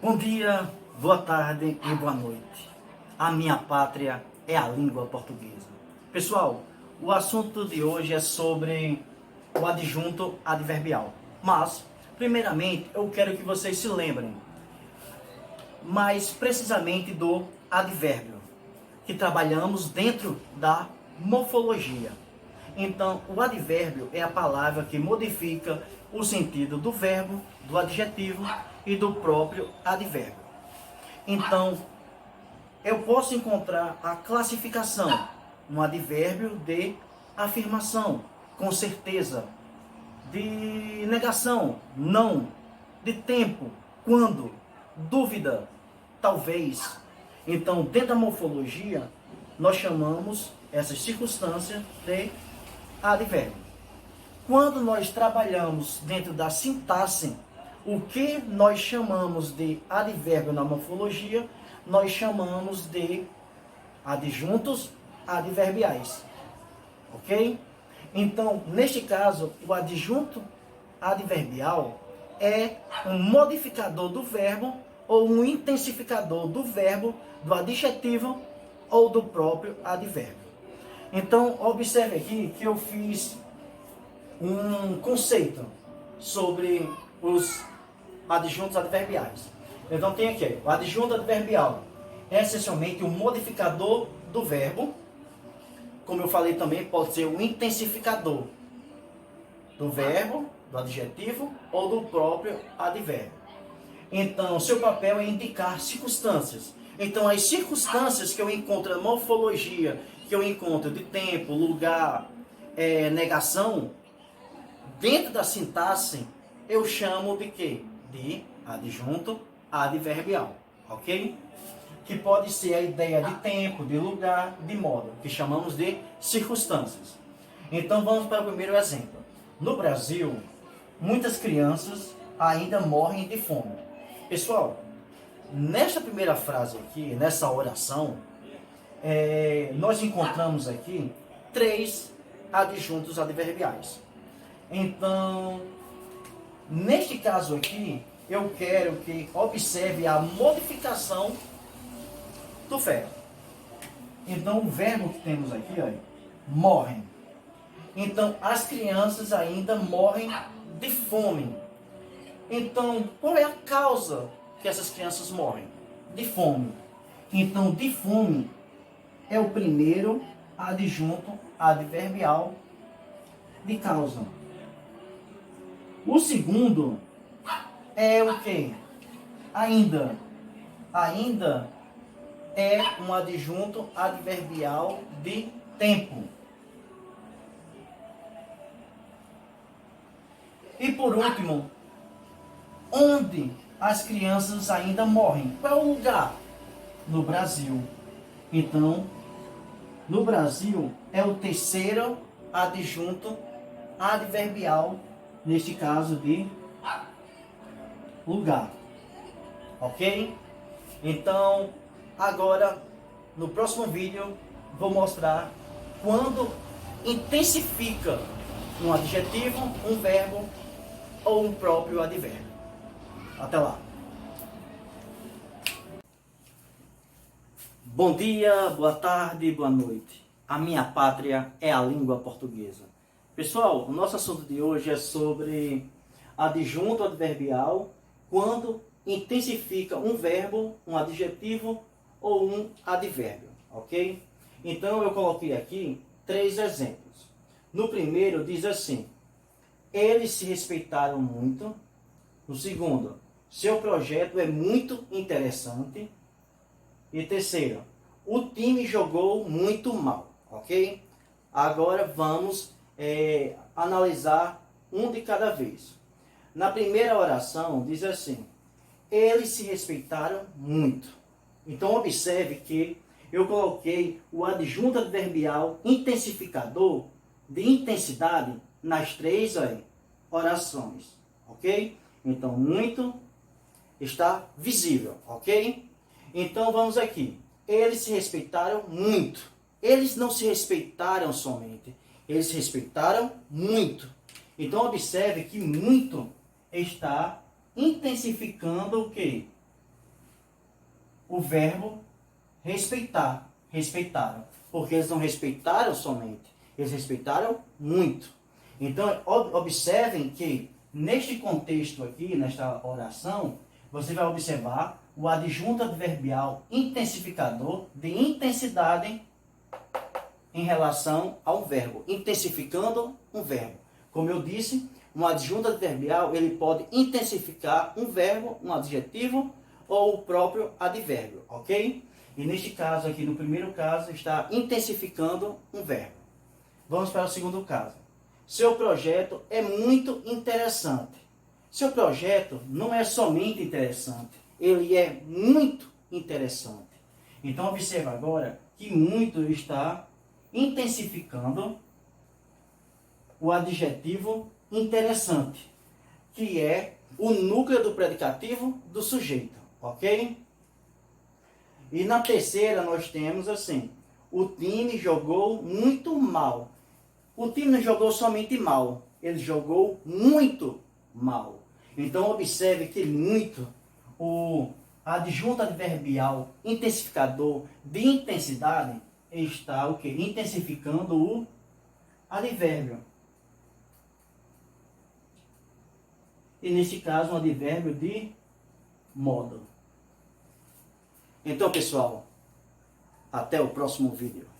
Bom dia, boa tarde e boa noite. A minha pátria é a língua portuguesa. Pessoal, o assunto de hoje é sobre o adjunto adverbial. Mas, primeiramente, eu quero que vocês se lembrem mais precisamente do advérbio, que trabalhamos dentro da morfologia. Então, o advérbio é a palavra que modifica o sentido do verbo, do adjetivo e do próprio advérbio. Então, eu posso encontrar a classificação, um advérbio de afirmação, com certeza, de negação, não, de tempo, quando, dúvida, talvez. Então, dentro da morfologia, nós chamamos essas circunstâncias de advérbio. Quando nós trabalhamos dentro da sintaxe, o que nós chamamos de advérbio na morfologia, nós chamamos de adjuntos adverbiais. Ok? Então, neste caso, o adjunto adverbial é um modificador do verbo ou um intensificador do verbo, do adjetivo ou do próprio advérbio. Então, observe aqui que eu fiz um conceito sobre os adjuntos adverbiais. Então tem aqui, o adjunto adverbial é essencialmente um modificador do verbo, como eu falei também, pode ser um intensificador do verbo, do adjetivo ou do próprio advérbio. Então, seu papel é indicar circunstâncias. Então, as circunstâncias que eu encontro na morfologia, que eu encontro de tempo, lugar, negação, dentro da sintaxe, eu chamo de quê? De adjunto adverbial, ok? Que pode ser a ideia de tempo, de lugar, de modo, que chamamos de circunstâncias. Então vamos para o primeiro exemplo. No Brasil, muitas crianças ainda morrem de fome. Pessoal, nesta primeira frase aqui, nessa oração, nós encontramos aqui 3 adjuntos adverbiais. Então, neste caso aqui, eu quero que observe a modificação do verbo. Então, o verbo que temos aqui, morrem. Então, as crianças ainda morrem de fome. Então, qual é a causa que essas crianças morrem? De fome. Então, de fome é o primeiro adjunto adverbial de causa. O segundo é o quê? Ainda. Ainda é um adjunto adverbial de tempo. E por último, onde as crianças ainda morrem? Qual é o lugar? No Brasil. Então, no Brasil é o terceiro adjunto adverbial, neste caso de lugar. Ok? Então, agora, no próximo vídeo, vou mostrar quando intensifica um adjetivo, um verbo ou um próprio advérbio. Até lá. Bom dia, boa tarde, boa noite. A minha pátria é a língua portuguesa. Pessoal, o nosso assunto de hoje é sobre adjunto adverbial quando intensifica um verbo, um adjetivo ou um advérbio, ok? Então eu coloquei aqui 3 exemplos. No primeiro diz assim: eles se respeitaram muito. No segundo, seu projeto é muito interessante. E terceiro, o time jogou muito mal, ok? Agora vamos analisar um de cada vez. Na primeira oração diz assim: eles se respeitaram muito. Então observe que eu coloquei o adjunto adverbial intensificador de intensidade nas 3 orações, ok? Então muito está visível, ok? Então vamos aqui. Eles se respeitaram muito. Eles não se respeitaram somente. Eles se respeitaram muito. Então observe que muito está intensificando o quê? o verbo respeitar, respeitaram. Porque eles não respeitaram somente, eles respeitaram muito. Então, observem que neste contexto aqui, nesta oração, você vai observar o adjunto adverbial intensificador de intensidade em relação ao verbo, intensificando um verbo. Como eu disse, um adjunto adverbial ele pode intensificar um verbo, um adjetivo ou o próprio advérbio, ok? E neste caso aqui, no primeiro caso, está intensificando um verbo. Vamos para o segundo caso. Seu projeto é muito interessante. Seu projeto não é somente interessante, ele é muito interessante. Então, observa agora que muito está intensificando o adjetivo interessante, que é o núcleo do predicativo do sujeito, ok? E na terceira nós temos assim, o time jogou muito mal. O time não jogou somente mal, ele jogou muito mal. Então observe que muito, o adjunto adverbial intensificador de intensidade está o quê? Intensificando o advérbio. E nesse caso um advérbio de modo. Então pessoal, até o próximo vídeo.